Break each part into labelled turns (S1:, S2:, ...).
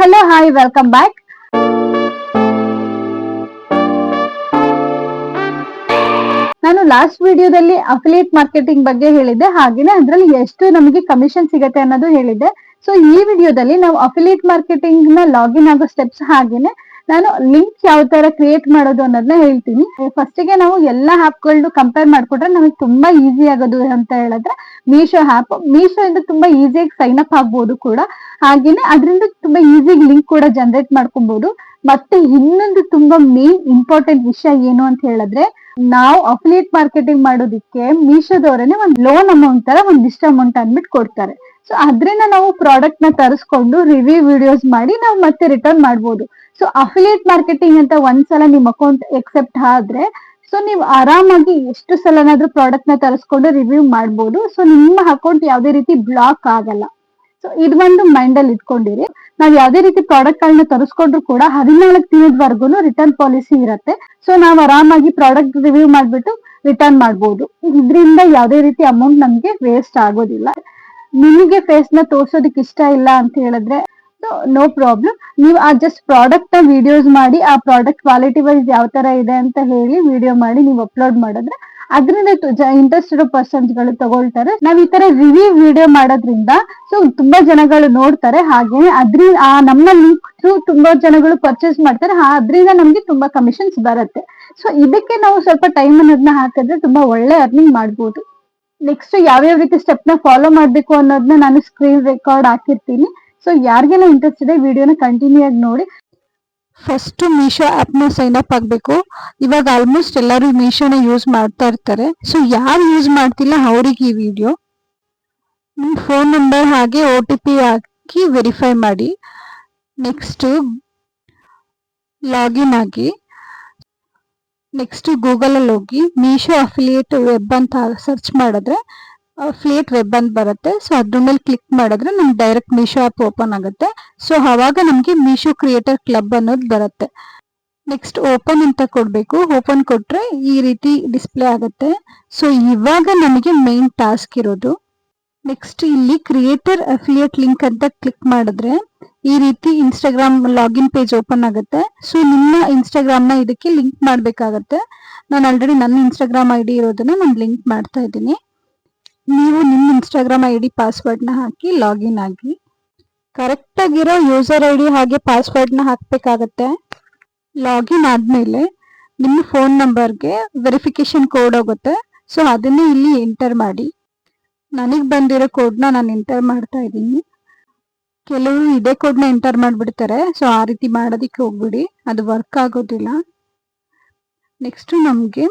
S1: Hello hi welcome back. ನಾನು last ವಿಡಿಯೋದಲ್ಲಿ affiliate marketing ಬಗ್ಗೆ ಹೇಳಿದ್ದೆ, ಹಾಗೇನೆ ಅದರಲ್ಲಿ ಎಷ್ಟು ನಮಗೆ ಕಮಿಷನ್ ಸಿಗುತ್ತೆ ಅನ್ನೋದು ಹೇಳಿದ್ದೆ. ಸೊ ಈ ವಿಡಿಯೋದಲ್ಲಿ ನಾವು ಅಫಿಲಿಯೇಟ್ ಮಾರ್ಕೆಟಿಂಗ್ ನ ಲಾಗಿನ್ ಆಗೋ ಸ್ಟೆಪ್ಸ್ ಹಾಗೇನೆ ನಾನು ಲಿಂಕ್ ಯಾವ ತರ ಕ್ರಿಯೇಟ್ ಮಾಡೋದು ಅನ್ನೋದನ್ನ ಹೇಳ್ತೀನಿ. ಫಸ್ಟ್ ಗೆ ನಾವು ಎಲ್ಲಾ ಆಪ್ ಗಳನ್ನ ಕಂಪೇರ್ ಮಾಡ್ಕೊಂಡ್ರೆ ನಮಗೆ ತುಂಬಾ ಈಸಿ ಆಗೋದು ಅಂತ ಹೇಳಿದ್ರೆ ಮೀಶೋ ಆಪ್. ಮೀಶೋ ಇಂದ ತುಂಬಾ ಈಸಿಯಾಗಿ ಸೈನ್ ಅಪ್ ಆಗ್ಬೋದು ಕೂಡ, ಹಾಗೇನೆ ಅದರಿಂದ ತುಂಬಾ ಈಸಿಯಾಗಿ ಲಿಂಕ್ ಕೂಡ ಜನರೇಟ್ ಮಾಡ್ಕೊಬಹುದು. ಮತ್ತೆ ಇನ್ನೊಂದು ತುಂಬಾ ಮೇನ್ ಇಂಪಾರ್ಟೆಂಟ್ ವಿಷಯ ಏನು ಅಂತ ಹೇಳಿದ್ರೆ, ನಾವು ಅಫಿಲಿಯೇಟ್ ಮಾರ್ಕೆಟಿಂಗ್ ಮಾಡೋದಿಕ್ಕೆ ಮೀಶೋದವರೇನೆ ಒಂದು ಲೋನ್ ಅಮೌಂಟ್ ತರ ಒಂದಿಷ್ಟು ಅಮೌಂಟ್ ಅಂದ್ಬಿಟ್ಟು ಕೊಡ್ತಾರೆ. ಸೊ ಅದರಿಂದ ನಾವು ಪ್ರಾಡಕ್ಟ್ ನ ತರಿಸ್ಕೊಂಡು ರಿವ್ಯೂ ವಿಡಿಯೋಸ್ ಮಾಡಿ ನಾವು ಮತ್ತೆ ರಿಟರ್ನ್ ಮಾಡ್ಬೋದು. ಸೊ ಅಫಿಲಿಯೇಟ್ ಮಾರ್ಕೆಟಿಂಗ್ ಅಂತ ಒಂದ್ಸಲ ನಿಮ್ ಅಕೌಂಟ್ ಎಕ್ಸೆಪ್ಟ್ ಆದ್ರೆ ಸೊ ನೀವು ಆರಾಮಾಗಿ ಎಷ್ಟು ಸಲನಾದ್ರೂ ಪ್ರಾಡಕ್ಟ್ ನ ತರಿಸ್ಕೊಂಡು ರಿವ್ಯೂ ಮಾಡ್ಬೋದು. ಸೊ ನಿಮ್ಮ ಅಕೌಂಟ್ ಯಾವ್ದೇ ರೀತಿ ಬ್ಲಾಕ್ ಆಗಲ್ಲ. ಸೊ ಇದು ಒಂದು ಮೈಂಡ್ ಅಲ್ಲಿ ಇಟ್ಕೊಂಡಿರಿ. ನಾವ್ ಯಾವ್ದೇ ರೀತಿ ಪ್ರಾಡಕ್ಟ್ ಗಳನ್ನ ತರಿಸ್ಕೊಂಡ್ರು ಕೂಡ 14 ದಿನದವರೆಗೂ ರಿಟರ್ನ್ ಪಾಲಿಸಿ ಇರುತ್ತೆ. ಸೊ ನಾವ್ ಆರಾಮಾಗಿ ಪ್ರಾಡಕ್ಟ್ ರಿವ್ಯೂ ಮಾಡ್ಬಿಟ್ಟು ರಿಟರ್ನ್ ಮಾಡ್ಬೋದು. ಇದರಿಂದ ಯಾವ್ದೇ ರೀತಿ ಅಮೌಂಟ್ ನಮ್ಗೆ ವೇಸ್ಟ್ ಆಗೋದಿಲ್ಲ. ನಿಮಗೆ ಫೇಸ್ ನ ತೋರ್ಸೋದಕ್ಕೆ ಇಷ್ಟ ಇಲ್ಲ ಅಂತ ಹೇಳಿದ್ರೆ ನೋ ಪ್ರಾಬ್ಲಮ್, ನೀವು ಆ ಜಸ್ಟ್ ಪ್ರಾಡಕ್ಟ್ ನ ವಿಡಿಯೋಸ್ ಮಾಡಿ ಆ ಪ್ರಾಡಕ್ಟ್ ಕ್ವಾಲಿಟಿ ವೈಸ್ ಯಾವ ತರ ಇದೆ ಅಂತ ಹೇಳಿ ವಿಡಿಯೋ ಮಾಡಿ ನೀವು ಅಪ್ಲೋಡ್ ಮಾಡಿದ್ರೆ ಅದರಿಂದ ಇಂಟ್ರೆಸ್ಟೆಡ್ ಪರ್ಸನ್ಸ್ ಗಳು ತಗೊಳ್ತಾರೆ. ನಾವ್ ಈ ತರ ರಿವ್ಯೂ ವಿಡಿಯೋ ಮಾಡೋದ್ರಿಂದ ಸೊ ತುಂಬಾ ಜನಗಳು ನೋಡ್ತಾರೆ, ಹಾಗೆ ಅದ್ರಿಂದ ನಮ್ಮ ಲಿಂಕ್ ಥ್ರೂ ತುಂಬಾ ಜನಗಳು ಪರ್ಚೇಸ್ ಮಾಡ್ತಾರೆ, ಅದ್ರಿಂದ ನಮ್ಗೆ ತುಂಬಾ ಕಮಿಷನ್ಸ್ ಬರುತ್ತೆ. ಸೊ ಇದಕ್ಕೆ ನಾವು ಸ್ವಲ್ಪ ಟೈಮ್ ಅನ್ನೋದನ್ನ ಹಾಕಿದ್ರೆ ತುಂಬಾ ಒಳ್ಳೆ ಅರ್ನಿಂಗ್ ಮಾಡ್ಬೋದು. ನೆಕ್ಸ್ಟ್ ಯಾವ್ಯಾವ ರೀತಿ ಸ್ಟೆಪ್ ನ ಫಾಲೋ ಮಾಡ್ಬೇಕು ಅನ್ನೋದನ್ನ ನಾನು ಸ್ಕ್ರೀನ್ ರೆಕಾರ್ಡ್ ಹಾಕಿರ್ತೀನಿ. ಸೊ ಯಾರಿಗೆಲ್ಲ ಇಂಟ್ರೆಸ್ಟ್ ಇದೆ ವಿಡಿಯೋನ ಕಂಟಿನ್ಯೂ ಆಗಿ ನೋಡಿ. ಫಸ್ಟ್ ಮೀಶೋ ಆಪ್ ನ ಸೈನ್ ಅಪ್ ಆಗ್ಬೇಕು. ಇವಾಗ ಆಲ್ಮೋಸ್ಟ್ ಎಲ್ಲರೂ ಮೀಶೋನ ಯೂಸ್ ಮಾಡ್ತಾ ಇರ್ತಾರೆ. ಸೊ ಯಾರು ಯೂಸ್ ಮಾಡ್ತಿಲ್ಲ ಅವರಿಗೆ ಈ ವಿಡಿಯೋ. ನಿಮ್ ಫೋನ್ ನಂಬರ್ ಹಾಗೆ OTP ಹಾಕಿ ವೆರಿಫೈ ಮಾಡಿ. ನೆಕ್ಸ್ಟ್ ಲಾಗಿನ್ ಆಗಿ ನೆಕ್ಸ್ಟ್ ಗೂಗಲ್ ಅಲ್ಲಿ ಹೋಗಿ ಮೀಶೋ ಅಫಿಲಿಯೇಟ್ ವೆಬ್ ಅಂತ ಸರ್ಚ್ ಮಾಡಿದ್ರೆ ಅಫಿಲಿಯೇಟ್ ವೆಬ್ ಅಂತ ಬರುತ್ತೆ. ಸೊ ಅದ್ರ ಮೇಲೆ ಕ್ಲಿಕ್ ಮಾಡಿದ್ರೆ ನಮ್ಗೆ ಡೈರೆಕ್ಟ್ ಮೀಶೋ ಆಪ್ ಓಪನ್ ಆಗುತ್ತೆ. ಸೊ ಅವಾಗ ನಮ್ಗೆ ಮೀಶೋ ಕ್ರಿಯೇಟರ್ ಕ್ಲಬ್ ಅನ್ನೋದು ಬರುತ್ತೆ. ನೆಕ್ಸ್ಟ್ ಓಪನ್ ಅಂತ ಕೊಡ್ಬೇಕು. ಓಪನ್ ಕೊಟ್ರೆ ಈ ರೀತಿ ಡಿಸ್ಪ್ಲೇ ಆಗುತ್ತೆ. ಸೊ ಇವಾಗ ನಮಗೆ ಮೇನ್ ಟಾಸ್ಕ್ ಇರೋದು ನೆಕ್ಸ್ಟ್ ಇಲ್ಲಿ ಕ್ರಿಯೇಟರ್ ಅಫಿಲಿಯೇಟ್ ಲಿಂಕ್ ಅಂತ ಕ್ಲಿಕ್ ಮಾಡಿದ್ರೆ ಈ ರೀತಿ ಇನ್ಸ್ಟಾಗ್ರಾಮ್ ಲಾಗಿನ್ ಪೇಜ್ ಓಪನ್ ಆಗುತ್ತೆ. ಸೊ ನಿಮ್ಮ ಇನ್ಸ್ಟಾಗ್ರಾಮ್ ನ ಇದಕ್ಕೆ ಲಿಂಕ್ ಮಾಡ್ಬೇಕಾಗತ್ತೆ. ನಾನು ಆಲ್ರೆಡಿ ನನ್ನ ಇನ್ಸ್ಟಾಗ್ರಾಮ್ ID ಇರೋದನ್ನ ನಾನು ಲಿಂಕ್ ಮಾಡ್ತಾ ಇದ್ದೀನಿ. ನೀವು ನಿಮ್ಮ ಇನ್ಸ್ಟಾಗ್ರಾಮ್ ID ಪಾಸ್ವರ್ಡ್ ನ ಹಾಕಿ ಲಾಗಿನ್ ಆಗಿ. ಕರೆಕ್ಟ್ ಆಗಿರೋ ಯೂಸರ್ ID ಹಾಗೆ ಪಾಸ್ವರ್ಡ್ ನ ಹಾಕ್ಬೇಕಾಗತ್ತೆ. ಲಾಗಿನ್ ಆದ್ಮೇಲೆ ನಿಮ್ಮ ಫೋನ್ ನಂಬರ್ಗೆ ವೆರಿಫಿಕೇಶನ್ ಕೋಡ್ ಹೋಗುತ್ತೆ. ಸೊ ಅದನ್ನೇ ಇಲ್ಲಿ ಎಂಟರ್ ಮಾಡಿ. ನನಗೆ ಬಂದಿರೋ ಕೋಡ್ನ ನಾನು ಎಂಟರ್ ಮಾಡ್ತಾ ಇದ್ದೀನಿ. ಕೆಲವರು ಇದೇ ಕೋಡ್ನ ಎಂಟರ್ ಮಾಡಿಬಿಡ್ತಾರೆ. ಸೊ ಆ ರೀತಿ ಮಾಡೋದಕ್ಕೆ ಹೋಗ್ಬಿಡಿ, ಅದು ವರ್ಕ್ ಆಗೋದಿಲ್ಲ. ನೆಕ್ಸ್ಟ್ ನಮಗೆ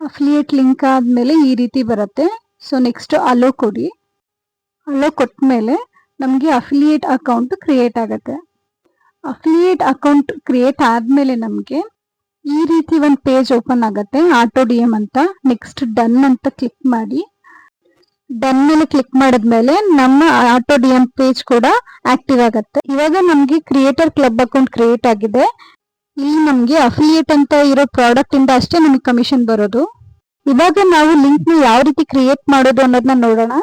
S1: ಅಫಿಲಿಯೇಟ್ ಲಿಂಕ್ ಆದ್ಮೇಲೆ ಈ ರೀತಿ ಬರುತ್ತೆ. ಸೊ ನೆಕ್ಸ್ಟ್ ಅಲೋ ಕೊಡಿ. ಅಲೋ ಕೊಟ್ಮೇಲೆ ನಮಗೆ ಅಫಿಲಿಯೇಟ್ ಅಕೌಂಟ್ ಕ್ರಿಯೇಟ್ ಆಗುತ್ತೆ. ಅಫಿಲಿಯೇಟ್ ಅಕೌಂಟ್ ಕ್ರಿಯೇಟ್ ಆದ್ಮೇಲೆ ನಮಗೆ ಈ ರೀತಿ ಒಂದು ಪೇಜ್ ಓಪನ್ ಆಗುತ್ತೆ, ಆಟೋ DM ಅಂತ. ನೆಕ್ಸ್ಟ್ ಡನ್ ಅಂತ ಕ್ಲಿಕ್ ಮಾಡಿ. ಡನ್ ಮೇಲೆ ಕ್ಲಿಕ್ ಮಾಡಿದ್ಮೇಲೆ ನಮ್ಮ ಆಟೋ DM ಪೇಜ್ ಕೂಡ ಆಕ್ಟಿವ್ ಆಗುತ್ತೆ. ಇವಾಗ ನಮ್ಗೆ ಕ್ರಿಯೇಟರ್ ಕ್ಲಬ್ ಅಕೌಂಟ್ ಕ್ರಿಯೇಟ್ ಆಗಿದೆ. ಇಲ್ಲಿ ನಮ್ಗೆ ಅಫಿಲಿಯೇಟ್ ಅಂತ ಇರೋ ಪ್ರಾಡಕ್ಟ್ ಇಂದ ಅಷ್ಟೇ ನಮಗೆ ಕಮಿಷನ್ ಬರೋದು. ಇವಾಗ ನಾವು ಲಿಂಕ್ ನ ಯಾವ ರೀತಿ ಕ್ರಿಯೇಟ್ ಮಾಡೋದು ಅನ್ನೋದನ್ನ ನೋಡೋಣ.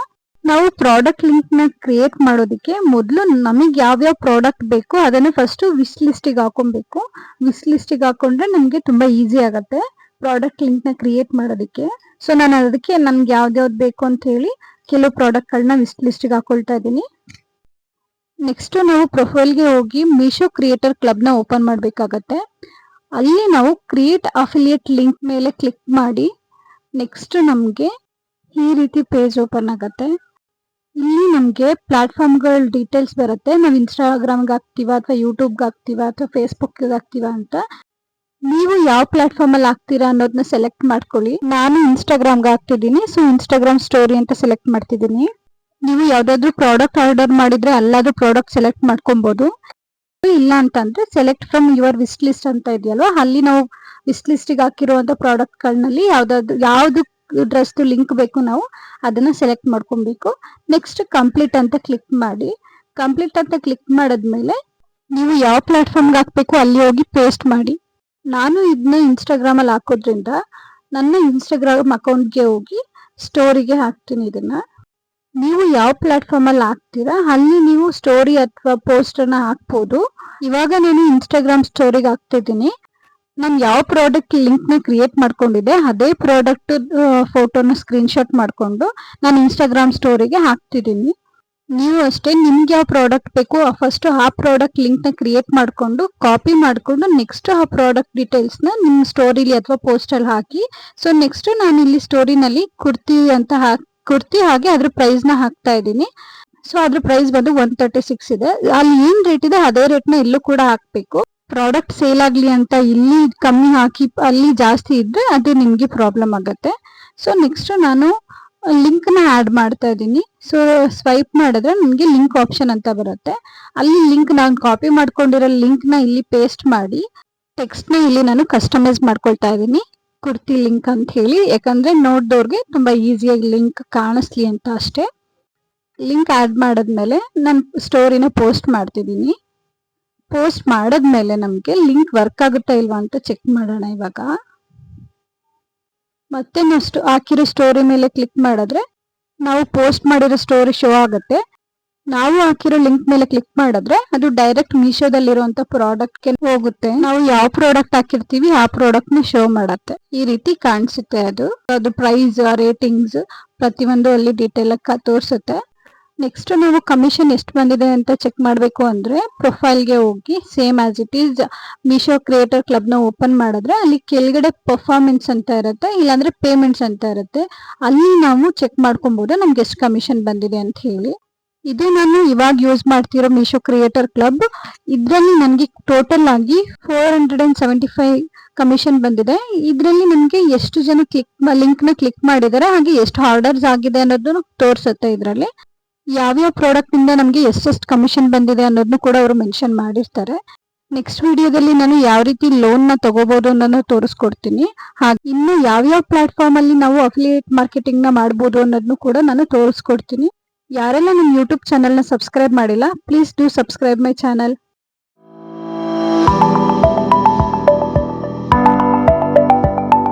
S1: ನಾವು ಪ್ರಾಡಕ್ಟ್ ಲಿಂಕ್ ನ ಕ್ರಿಯೇಟ್ ಮಾಡೋದಕ್ಕೆ ಮೊದಲು ನಮಗೆ ಯಾವ್ಯಾವ ಪ್ರಾಡಕ್ಟ್ ಬೇಕು ಅದನ್ನ ಫಸ್ಟ್ ವಿಶ್ ಲಿಸ್ಟಿಗೆ ಹಾಕೊಬೇಕು. ವಿಶ್ ಲಿಸ್ಟಿಗೆ ಹಾಕೊಂಡ್ರೆ ನಮ್ಗೆ ತುಂಬಾ ಈಸಿ ಆಗತ್ತೆ ಪ್ರಾಡಕ್ಟ್ ಲಿಂಕ್ ನ ಕ್ರಿಯೇಟ್ ಮಾಡೋದಕ್ಕೆ. ಸೊ ನಾನು ಅದಕ್ಕೆ ನನ್ಗೆ ಯಾವ್ದ್ಯಾವ್ದು ಬೇಕು ಅಂತ ಹೇಳಿ ಕೆಲವು ಪ್ರಾಡಕ್ಟ್ ಗಳನ್ನ ವಿಶ್ ಲಿಸ್ಟಿಗೆ ಹಾಕೊಳ್ತಾ ಇದ್ದೀನಿ. ನೆಕ್ಸ್ಟ್ ನಾವು ಪ್ರೊಫೈಲ್ಗೆ ಹೋಗಿ ಮೀಶೋ ಕ್ರಿಯೇಟರ್ ಕ್ಲಬ್ ನ ಓಪನ್ ಮಾಡ್ಬೇಕಾಗತ್ತೆ. ಅಲ್ಲಿ ನಾವು ಕ್ರಿಯೇಟ್ ಅಫಿಲಿಯೇಟ್ ಲಿಂಕ್ ಮೇಲೆ ಕ್ಲಿಕ್ ಮಾಡಿ. ನೆಕ್ಸ್ಟ್ ನಮ್ಗೆ ಈ ರೀತಿ ಪೇಜ್ ಓಪನ್ ಆಗತ್ತೆ. ಇಲ್ಲಿ ನಮ್ಗೆ ಪ್ಲಾಟ್ಫಾರ್ಮ್ಗಳ ಡೀಟೇಲ್ಸ್ ಬರುತ್ತೆ. ನಾವು ಇನ್ಸ್ಟಾಗ್ರಾಮ್ಗೆ ಹಾಕ್ತೀವಾ ಅಥವಾ ಯೂಟ್ಯೂಬ್ಗೆ ಹಾಕ್ತೀವಾ ಅಥವಾ ಫೇಸ್ಬುಕ್ಗೆ ಹಾಕ್ತೀವಾ ಅಂತ. ನೀವು ಯಾವ ಪ್ಲಾಟ್ಫಾರ್ಮ್ ಅಲ್ಲಿ ಹಾಕ್ತೀರಾ ಅನ್ನೋದನ್ನ ಸೆಲೆಕ್ಟ್ ಮಾಡ್ಕೊಳ್ಳಿ. ನಾನು ಇನ್ಸ್ಟಾಗ್ರಾಮ್ಗೆ ಹಾಕ್ತಿದ್ದೀನಿ. ಸೊ ಇನ್ಸ್ಟಾಗ್ರಾಮ್ ಸ್ಟೋರಿ ಅಂತ ಸೆಲೆಕ್ಟ್ ಮಾಡ್ತಿದ್ದೀನಿ. ನೀವು ಯಾವ್ದಾದ್ರು ಪ್ರಾಡಕ್ಟ್ ಆರ್ಡರ್ ಮಾಡಿದ್ರೆ ಅಲ್ಲಾದ್ರೂ ಪ್ರಾಡಕ್ಟ್ ಸೆಲೆಕ್ಟ್ ಮಾಡ್ಕೊಬಹುದು. ಇಲ್ಲ ಅಂತಂದ್ರೆ select from your wish list ಅಂತ ಇದೆಯಲ್ವಾ, ಅಲ್ಲಿ ನಾವು ವಿಶ್ ಲಿಸ್ಟಿಗೆ ಹಾಕಿರುವಂತ ಪ್ರಾಡಕ್ಟ್ ಗಳಲ್ಲಿ ಯಾವ್ದು ಡ್ರೆಸ್ ಲಿಂಕ್ ಬೇಕು ನಾವು ಅದನ್ನ ಸೆಲೆಕ್ಟ್ ಮಾಡ್ಕೊಬೇಕು. ನೆಕ್ಸ್ಟ್ ಕಂಪ್ಲೀಟ್ ಅಂತ ಕ್ಲಿಕ್ ಮಾಡಿ. ಕಂಪ್ಲೀಟ್ ಅಂತ ಕ್ಲಿಕ್ ಮಾಡಿದ್ಮೇಲೆ ನೀವು ಯಾವ ಪ್ಲಾಟ್ಫಾರ್ಮ್ಗೆ ಹಾಕ್ಬೇಕು ಅಲ್ಲಿ ಹೋಗಿ ಪೇಸ್ಟ್ ಮಾಡಿ. ನಾನು ಇದನ್ನ ಇನ್ಸ್ಟಾಗ್ರಾಮ್ ಅಲ್ಲಿ ಹಾಕೋದ್ರಿಂದ ನನ್ನ ಇನ್ಸ್ಟಾಗ್ರಾಮ್ ಅಕೌಂಟ್ಗೆ ಹೋಗಿ ಸ್ಟೋರಿಗೆ ಹಾಕ್ತೀನಿ ಇದನ್ನ. ನೀವು ಯಾವ ಪ್ಲಾಟ್ಫಾರ್ಮ್ ಅಲ್ಲಿ ಹಾಕ್ತೀರಾ ಅಲ್ಲಿ ನೀವು ಸ್ಟೋರಿ ಅಥವಾ ಪೋಸ್ಟ್ ಅನ್ನ ಹಾಕ್ಬೋದು. ಇವಾಗ ನಾನು ಇನ್ಸ್ಟಾಗ್ರಾಮ್ ಸ್ಟೋರಿಗೆ ಹಾಕ್ತಿದ್ದೀನಿ. ನಾನು ಯಾವ ಪ್ರಾಡಕ್ಟ್ ಲಿಂಕ್ ನ ಕ್ರಿಯೇಟ್ ಮಾಡ್ಕೊಂಡಿದ್ದೆ ಅದೇ ಪ್ರಾಡಕ್ಟ್ ಫೋಟೋನ ಸ್ಕ್ರೀನ್ ಶಾಟ್ ಮಾಡ್ಕೊಂಡು ನಾನು ಇನ್ಸ್ಟಾಗ್ರಾಮ್ ಸ್ಟೋರಿಗೆ ಹಾಕ್ತಿದ್ದೀನಿ. ನೀವು ಅಷ್ಟೇ ನಿಮ್ಗೆ ಯಾವ ಪ್ರಾಡಕ್ಟ್ ಬೇಕು ಫಸ್ಟ್ ಆ ಪ್ರಾಡಕ್ಟ್ ಲಿಂಕ್ ನ ಕ್ರಿಯೇಟ್ ಮಾಡ್ಕೊಂಡು ಕಾಪಿ ಮಾಡ್ಕೊಂಡು ನೆಕ್ಸ್ಟ್ ಆ ಪ್ರಾಡಕ್ಟ್ ಡೀಟೇಲ್ಸ್ ನ ನಿಮ್ಮ ಸ್ಟೋರಿಲಿ ಅಥವಾ ಪೋಸ್ಟ್ ಅಲ್ಲಿ ಹಾಕಿ. ಸೊ ನೆಕ್ಸ್ಟ್ ನಾನು ಇಲ್ಲಿ ಸ್ಟೋರಿನಲ್ಲಿ ಕುರ್ತಿ ಹಾಗೆ ಅದ್ರ ಪ್ರೈಸ್ ನ ಹಾಕ್ತಾ ಇದ್ದೀನಿ. ಸೊ ಅದ್ರ ಪ್ರೈಸ್ ಬಂದು 136 ಇದೆ. ಅಲ್ಲಿ ಏನ್ ರೇಟ್ ಇದೆ ಅದೇ ರೇಟ್ ನ ಇಲ್ಲೂ ಕೂಡ ಹಾಕ್ಬೇಕು. ಪ್ರಾಡಕ್ಟ್ ಸೇಲ್ ಆಗ್ಲಿ ಅಂತ ಇಲ್ಲಿ ಕಮ್ಮಿ ಹಾಕಿ ಅಲ್ಲಿ ಜಾಸ್ತಿ ಇದ್ರೆ ಅದು ನಿಮ್ಗೆ ಪ್ರಾಬ್ಲಮ್ ಆಗತ್ತೆ. ಸೊ ನೆಕ್ಸ್ಟ್ ನಾನು ಲಿಂಕ್ ನ ಆಡ್ ಮಾಡ್ತಾ ಇದ್ದೀನಿ. ಸೊ ಸ್ವೈಪ್ ಮಾಡಿದ್ರೆ ನಿಮ್ಗೆ ಲಿಂಕ್ ಆಪ್ಷನ್ ಅಂತ ಬರುತ್ತೆ. ಅಲ್ಲಿ ಲಿಂಕ್ ನಾನು ಕಾಪಿ ಮಾಡ್ಕೊಂಡಿರೋ ಲಿಂಕ್ ನ ಇಲ್ಲಿ ಪೇಸ್ಟ್ ಮಾಡಿ ಟೆಕ್ಸ್ಟ್ ನ ಇಲ್ಲಿ ನಾನು ಕಸ್ಟಮೈಸ್ ಮಾಡ್ಕೊಳ್ತಾ ಇದ್ದೀನಿ, ಕುರ್ತಿ ಲಿಂಕ್ ಅಂತ ಹೇಳಿ. ಯಾಕಂದ್ರೆ ನೋಡ್ದವ್ರಿಗೆ ತುಂಬಾ ಈಸಿಯಾಗಿ ಲಿಂಕ್ ಕಾಣಿಸ್ಲಿ ಅಂತ ಅಷ್ಟೇ. ಲಿಂಕ್ ಆಡ್ ಮಾಡಾದ್ಮೇಲೆ ನಾನು ಸ್ಟೋರಿನ ಪೋಸ್ಟ್ ಮಾಡ್ತಿದ್ದೀನಿ. ಪೋಸ್ಟ್ ಮಾಡಾದ್ಮೇಲೆ ನಮ್ಗೆ ಲಿಂಕ್ ವರ್ಕ್ ಆಗುತ್ತಾ ಇಲ್ವಾ ಅಂತ ಚೆಕ್ ಮಾಡೋಣ. ಇವಾಗ ಮತ್ತೆ ನಾವು ಹಾಕಿರೋ ಸ್ಟೋರಿ ಮೇಲೆ ಕ್ಲಿಕ್ ಮಾಡಿದ್ರೆ ನಾವು ಪೋಸ್ಟ್ ಮಾಡಿರೋ ಸ್ಟೋರಿ ಶೋ ಆಗುತ್ತೆ. ನಾವು ಹಾಕಿರೋ ಲಿಂಕ್ ಮೇಲೆ ಕ್ಲಿಕ್ ಮಾಡಿದ್ರೆ ಅದು ಡೈರೆಕ್ಟ್ ಮೀಶೋದಲ್ಲಿರುವಂತ ಪ್ರಾಡಕ್ಟ್ ಗೆ ಹೋಗುತ್ತೆ. ನಾವು ಯಾವ ಪ್ರಾಡಕ್ಟ್ ಹಾಕಿರ್ತೀವಿ ಆ ಪ್ರಾಡಕ್ಟ್ ನ ಶೋ ಮಾಡತ್ತೆ. ಈ ರೀತಿ ಕಾಣಿಸುತ್ತೆ. ಅದು ಪ್ರೈಸ್, ರೇಟಿಂಗ್ಸ್ ಪ್ರತಿಯೊಂದು ಅಲ್ಲಿ ಡೀಟೇಲ್ ಆಗಿ ತೋರಿಸುತ್ತೆ. ನೆಕ್ಸ್ಟ್ ನಾವು ಕಮಿಷನ್ ಎಷ್ಟು ಬಂದಿದೆ ಅಂತ ಚೆಕ್ ಮಾಡಬೇಕು ಅಂದ್ರೆ ಪ್ರೊಫೈಲ್ಗೆ ಹೋಗಿ same as it is Meesho creator club ನ ಓಪನ್ ಮಾಡಿದ್ರೆ ಅಲ್ಲಿ ಕೆಳಗಡೆ ಪರ್ಫಾರ್ಮೆನ್ಸ್ ಅಂತ ಇರುತ್ತೆ, ಇಲ್ಲಾಂದ್ರೆ ಪೇಮೆಂಟ್ಸ್ ಅಂತ ಇರುತ್ತೆ. ಅಲ್ಲಿ ನಾವು ಚೆಕ್ ಮಾಡ್ಕೊಬಹುದು ನಮ್ಗೆ ಎಷ್ಟು ಕಮಿಷನ್ ಬಂದಿದೆ ಅಂತ ಹೇಳಿ. ಇದು ನಾನು ಇವಾಗ ಯೂಸ್ ಮಾಡ್ತಿರೋ ಮೀಶೋ ಕ್ರಿಯೇಟರ್ ಕ್ಲಬ್. ಇದರಲ್ಲಿ ನನಗೆ ಟೋಟಲ್ ಆಗಿ 475 ಕಮಿಷನ್ ಬಂದಿದೆ. ಇದರಲ್ಲಿ ನಮಗೆ ಎಷ್ಟು ಜನ ಲಿಂಕ್ ನ ಕ್ಲಿಕ್ ಮಾಡಿದ್ದಾರೆ ಹಾಗೆ ಎಷ್ಟು ಆರ್ಡರ್ಸ್ ಆಗಿದೆ ಅನ್ನೋದನ್ನು ತೋರಿಸುತ್ತೆ. ಇದರಲ್ಲಿ ಯಾವ್ಯಾವ ಪ್ರಾಡಕ್ಟ್ ಇಂದ ನಮ್ಗೆ ಎಷ್ಟೆಷ್ಟು ಕಮಿಷನ್ ಬಂದಿದೆ ಅನ್ನೋದನ್ನು ಕೂಡ ಅವರು ಮೆನ್ಷನ್ ಮಾಡಿರ್ತಾರೆ. ನೆಕ್ಸ್ಟ್ ವಿಡಿಯೋದಲ್ಲಿ ನಾನು ಯಾವ ರೀತಿ ಲೋನ್ ನ ತಗೋಬಹುದು ಅನ್ನೋದನ್ನ ತೋರಿಸ್ಕೊಡ್ತೀನಿ. ಹಾಗೆ ಇನ್ನು ಯಾವ್ಯಾವ ಪ್ಲಾಟ್ಫಾರ್ಮ್ ಅಲ್ಲಿ ನಾವು ಅಫಿಲಿಯೇಟ್ ಮಾರ್ಕೆಟಿಂಗ್ ನ ಮಾಡಬಹುದು ಅನ್ನೋದನ್ನು ಕೂಡ ನಾನು ತೋರಿಸ್ಕೊಡ್ತೀನಿ. ಯಾರೆಲ್ಲ ನಮ್ಮ ಯೂಟ್ಯೂಬ್ ಚಾನೆಲ್ ನ ಸಬ್ಸ್ಕ್ರೈಬ್ ಮಾಡಿಲ್ಲ please do subscribe my channel.